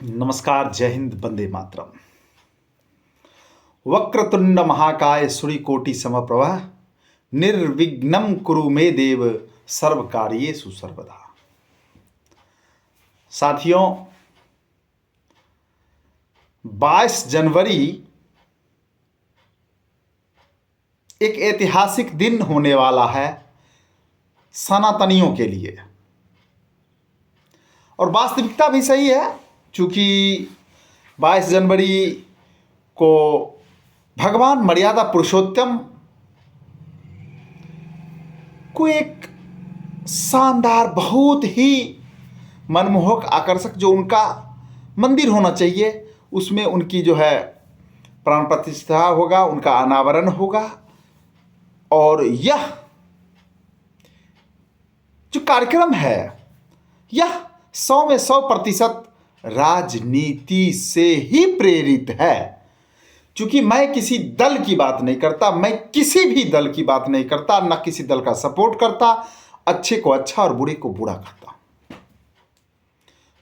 नमस्कार, जय हिंद, वंदे मातरम। वक्रतुंड महाकाय सूर्यकोटि समप्रभा निर्विघ्नं कुरु मे देव सर्वकार्येषु सर्वदा। साथियों, 22 जनवरी एक ऐतिहासिक दिन होने वाला है सनातनियों के लिए, और वास्तविकता भी सही है, चूँकि 22 जनवरी को भगवान मर्यादा पुरुषोत्तम को एक शानदार, बहुत ही मनमोहक, आकर्षक जो उनका मंदिर होना चाहिए, उसमें उनकी जो है प्राण प्रतिष्ठा होगा, उनका अनावरण होगा। और यह जो कार्यक्रम है यह 100 में 100% राजनीति से ही प्रेरित है। क्योंकि मैं किसी दल की बात नहीं करता, मैं किसी भी दल की बात नहीं करता, ना किसी दल का सपोर्ट करता, अच्छे को अच्छा और बुरे को बुरा करता।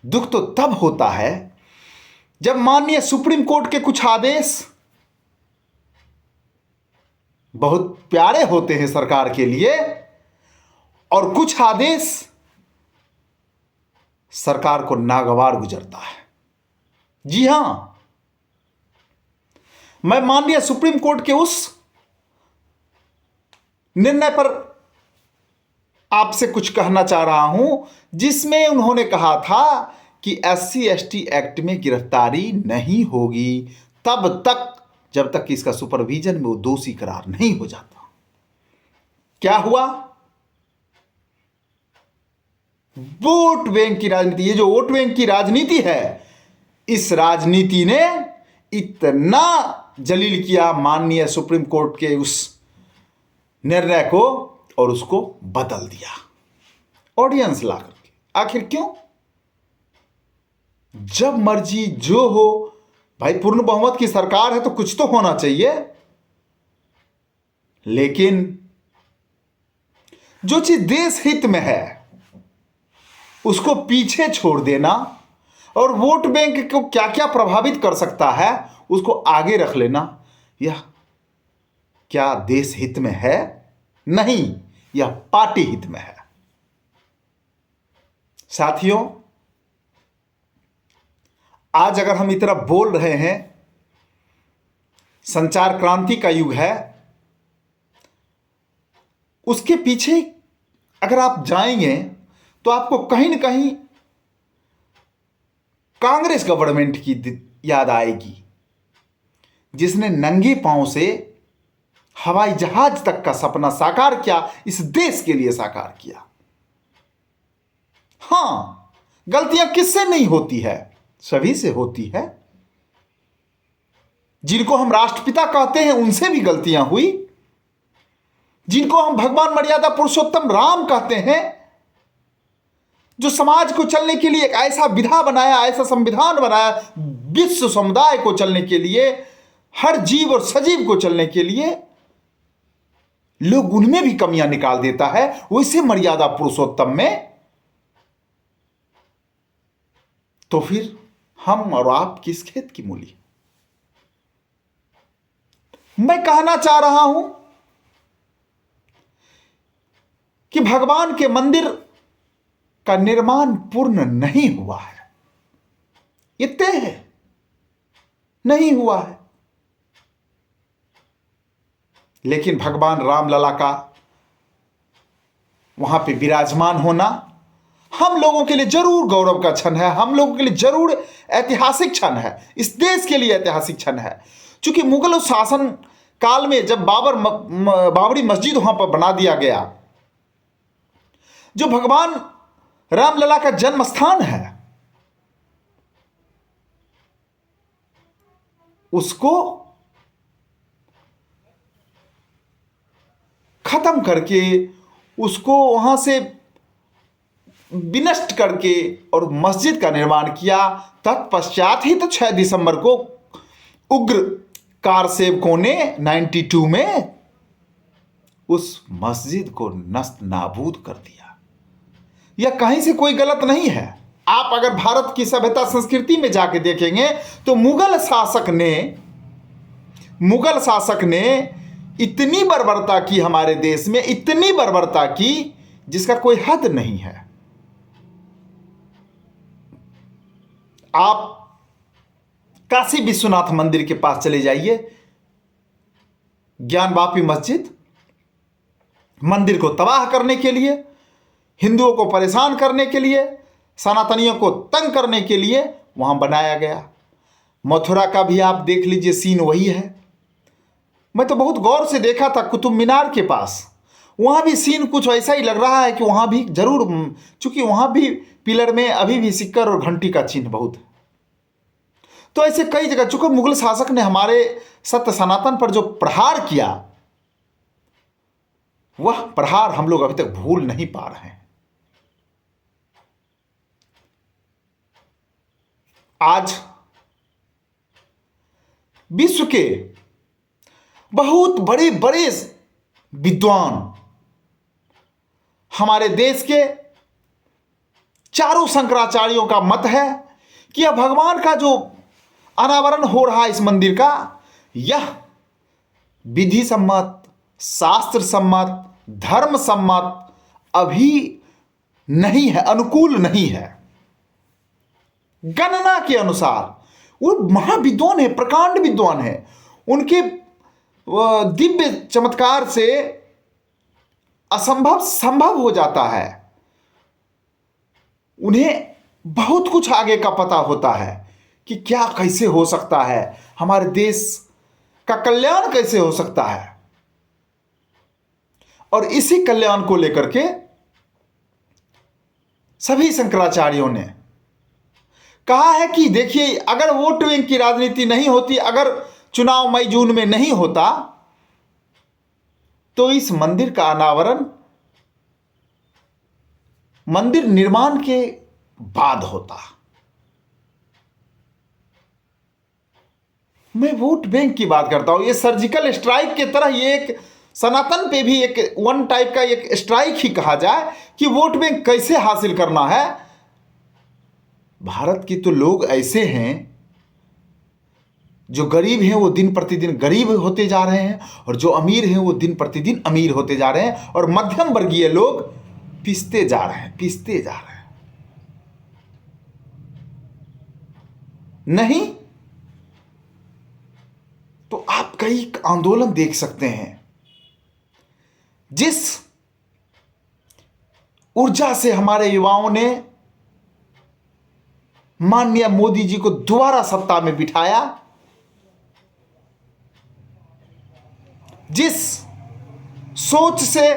दुख तो तब होता है जब माननीय सुप्रीम कोर्ट के कुछ आदेश बहुत प्यारे होते हैं सरकार के लिए, और कुछ आदेश सरकार को नागवार गुजरता है। जी हां, मैं माननीय सुप्रीम कोर्ट के उस निर्णय पर आपसे कुछ कहना चाह रहा हूं जिसमें उन्होंने कहा था कि SC/ST एक्ट में गिरफ्तारी नहीं होगी तब तक जब तक कि इसका सुपरविजन में वो दोषी करार नहीं हो जाता। क्या हुआ? वोट बैंक की राजनीति, ये जो वोट बैंक की राजनीति है, इस राजनीति ने इतना जलील किया माननीय सुप्रीम कोर्ट के उस निर्णय को, और उसको बदल दिया ऑडियंस ला करके। आखिर क्यों? जब मर्जी जो हो भाई, पूर्ण बहुमत की सरकार है तो कुछ तो होना चाहिए। लेकिन जो चीज देश हित में है उसको पीछे छोड़ देना, और वोट बैंक को क्या क्या प्रभावित कर सकता है उसको आगे रख लेना, यह क्या देश हित में है? नहीं, यह पार्टी हित में है। साथियों, आज अगर हम इतना बोल रहे हैं, संचार क्रांति का युग है, उसके पीछे अगर आप जाएंगे तो आपको कहीं ना कहीं कांग्रेस गवर्नमेंट की याद आएगी, जिसने नंगे पांव से हवाई जहाज तक का सपना साकार किया, इस देश के लिए साकार किया। हां, गलतियां किससे नहीं होती है? सभी से होती है। जिनको हम राष्ट्रपिता कहते हैं उनसे भी गलतियां हुई, जिनको हम भगवान मर्यादा पुरुषोत्तम राम कहते हैं, जो समाज को चलने के लिए एक ऐसा विधा बनाया, ऐसा संविधान बनाया, विश्व समुदाय को चलने के लिए, हर जीव और सजीव को चलने के लिए, लोग उनमें भी कमियां निकाल देता है, वैसे मर्यादा पुरुषोत्तम में तो फिर हम और आप किस खेत की मूली? मैं कहना चाह रहा हूं कि भगवान के मंदिर का निर्माण पूर्ण नहीं हुआ है, ये तय है, नहीं हुआ है। लेकिन भगवान रामलला का वहां पे विराजमान होना हम लोगों के लिए जरूर गौरव का क्षण है, हम लोगों के लिए जरूर ऐतिहासिक क्षण है, इस देश के लिए ऐतिहासिक क्षण है। क्योंकि मुगल शासन काल में जब बाबरी मस्जिद वहां पर बना दिया गया, जो भगवान रामलला का जन्म स्थान है, उसको खत्म करके, उसको वहां से विनष्ट करके और मस्जिद का निर्माण किया। तत्पश्चात ही तो 6 दिसंबर को उग्र कारसेवकों ने 92 में उस मस्जिद को नस्त नाबूद कर दिया। यह कहीं से कोई गलत नहीं है। आप अगर भारत की सभ्यता संस्कृति में जाके देखेंगे तो मुगल शासक ने इतनी बर्बरता की हमारे देश में, इतनी बर्बरता की जिसका कोई हद नहीं है। आप काशी विश्वनाथ मंदिर के पास चले जाइए, ज्ञानवापी मस्जिद मंदिर को तबाह करने के लिए, हिंदुओं को परेशान करने के लिए, सनातनियों को तंग करने के लिए वहां बनाया गया। मथुरा का भी आप देख लीजिए, सीन वही है। मैं तो बहुत गौर से देखा था कुतुब मीनार के पास, वहां भी सीन कुछ ऐसा ही लग रहा है कि वहां भी जरूर, चूंकि वहां भी पिलर में अभी भी सिक्कर और घंटी का चिन्ह बहुत है। तो ऐसे कई जगह, चूंकि मुगल शासक ने हमारे सत्य सनातन पर जो प्रहार किया, वह प्रहार हम लोग अभी तक भूल नहीं पा रहे हैं। आज विश्व के बहुत बड़े बड़े विद्वान हमारे देश के चारों शंकराचार्यों का मत है कि यह भगवान का जो अनावरण हो रहा है इस मंदिर का, यह विधि सम्मत, शास्त्र सम्मत, धर्म सम्मत अभी नहीं है, अनुकूल नहीं है। गणना के अनुसार वो महाविद्वान है, प्रकांड विद्वान है, उनके दिव्य चमत्कार से असंभव संभव हो जाता है। उन्हें बहुत कुछ आगे का पता होता है कि क्या कैसे हो सकता है, हमारे देश का कल्याण कैसे हो सकता है। और इसी कल्याण को लेकर के सभी शंकराचार्यों ने कहा है कि देखिए, अगर वोट बैंक की राजनीति नहीं होती, अगर चुनाव मई जून में नहीं होता, तो इस मंदिर का अनावरण मंदिर निर्माण के बाद होता। मैं वोट बैंक की बात करता हूं, ये सर्जिकल स्ट्राइक की तरह, ये एक सनातन पे भी एक वन टाइप का एक स्ट्राइक ही कहा जाए कि वोट बैंक कैसे हासिल करना है। भारत के तो लोग ऐसे हैं, जो गरीब हैं वो दिन प्रतिदिन गरीब होते जा रहे हैं, और जो अमीर हैं वो दिन प्रतिदिन अमीर होते जा रहे हैं, और मध्यम वर्गीय लोग पिसते जा रहे हैं, पिसते जा रहे हैं। नहीं तो आप कई आंदोलन देख सकते हैं, जिस ऊर्जा से हमारे युवाओं ने माननीय मोदी जी को दोबारा सत्ता में बिठाया, जिस सोच से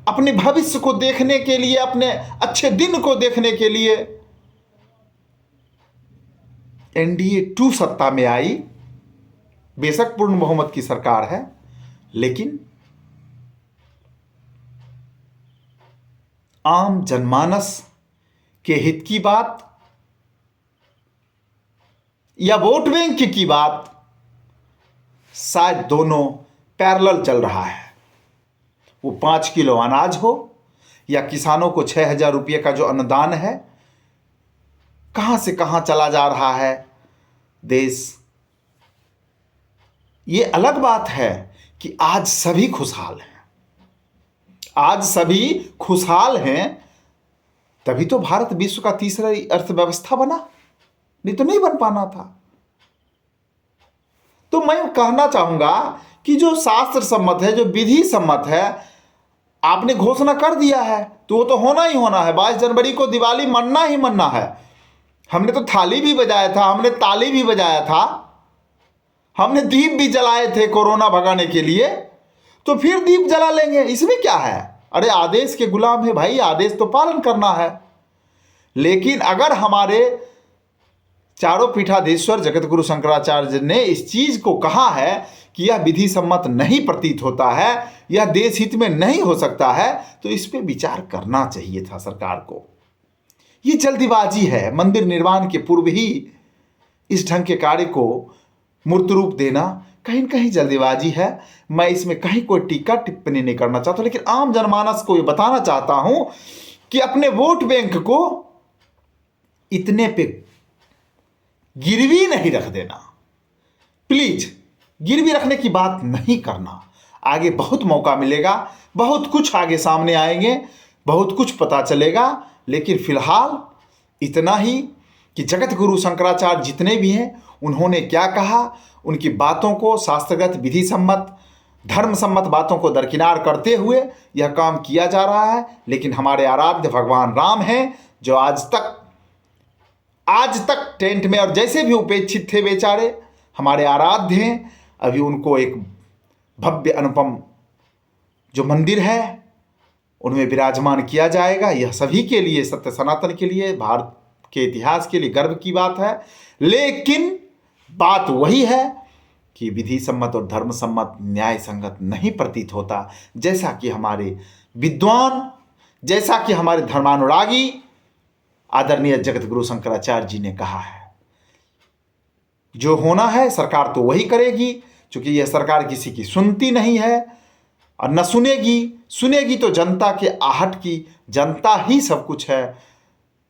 अपने भविष्य को देखने के लिए, अपने अच्छे दिन को देखने के लिए एनडीए 2 सत्ता में आई। बेशक पूर्ण बहुमत की सरकार है, लेकिन आम जनमानस के हित की बात या वोट बैंक की बात, शायद दोनों पैरेलल चल रहा है। वो 5 किलो अनाज हो या किसानों को 6,000 रुपये का जो अनुदान है, कहां से कहां चला जा रहा है देश। ये अलग बात है कि आज सभी खुशहाल हैं, आज सभी खुशहाल हैं, तभी तो भारत विश्व का तीसरा अर्थव्यवस्था बना, नहीं तो नहीं बन पाना था। तो मैं कहना चाहूंगा कि जो शास्त्र सम्मत है, जो विधि सम्मत है, आपने घोषणा कर दिया है तो वो तो होना ही होना है। 22 जनवरी को दिवाली मनना ही मनना है। हमने तो थाली भी बजाया था, हमने ताली भी बजाया था, हमने दीप भी जलाए थे कोरोना भगाने के लिए, तो फिर दीप जला लेंगे, इसमें क्या है। अरे आदेश के गुलाम है भाई, आदेश तो पालन करना है। लेकिन अगर हमारे चारों पीठाधीश्वर जगत गुरु शंकराचार्य ने इस चीज को कहा है कि यह विधि सम्मत नहीं प्रतीत होता है, यह देश हित में नहीं हो सकता है, तो इस पे विचार करना चाहिए था सरकार को। ये जल्दीबाजी है, मंदिर निर्माण के पूर्व ही इस ढंग के कार्य को मूर्त रूप देना कहीं न कहीं जल्दीबाजी है। मैं इसमें कहीं कोई टीका टिप्पणी नहीं करना चाहता, लेकिन आम जनमानस को ये बताना चाहता हूं कि अपने वोट बैंक को इतने पे गिरवी नहीं रख देना। प्लीज गिरवी रखने की बात नहीं करना। आगे बहुत मौका मिलेगा, बहुत कुछ आगे सामने आएंगे, बहुत कुछ पता चलेगा। लेकिन फिलहाल इतना ही कि जगत गुरु शंकराचार्य जितने भी हैं उन्होंने क्या कहा, उनकी बातों को शास्त्रगत, विधि सम्मत, धर्म सम्मत बातों को दरकिनार करते हुए यह काम किया जा रहा है। लेकिन हमारे आराध्य भगवान राम हैं जो आज तक टेंट में और जैसे भी उपेक्षित थे बेचारे, हमारे आराध्य हैं। अभी उनको एक भव्य अनुपम जो मंदिर है उनमें विराजमान किया जाएगा। यह सभी के लिए, सत्य सनातन के लिए, भारत के इतिहास के लिए गर्व की बात है। लेकिन बात वही है कि विधि सम्मत और धर्म सम्मत, न्याय संगत नहीं प्रतीत होता, जैसा कि हमारे विद्वान, जैसा कि हमारे धर्मानुरागी आदरणीय जगत गुरु शंकराचार्य जी ने कहा है। जो होना है सरकार तो वही करेगी, क्योंकि यह सरकार किसी की सुनती नहीं है और न सुनेगी तो जनता के आहट की। जनता ही सब कुछ है,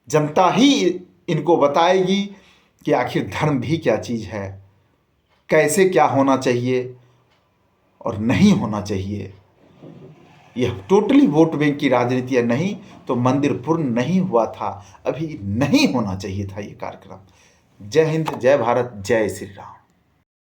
जनता ही इनको बताएगी कि आखिर धर्म भी क्या चीज़ है, कैसे क्या होना चाहिए और नहीं होना चाहिए। यह टोटली वोट बैंक की राजनीति है, नहीं तो मंदिर पूर्ण नहीं हुआ था, अभी नहीं होना चाहिए था ये कार्यक्रम। जय हिंद, जय भारत, जय श्री राम।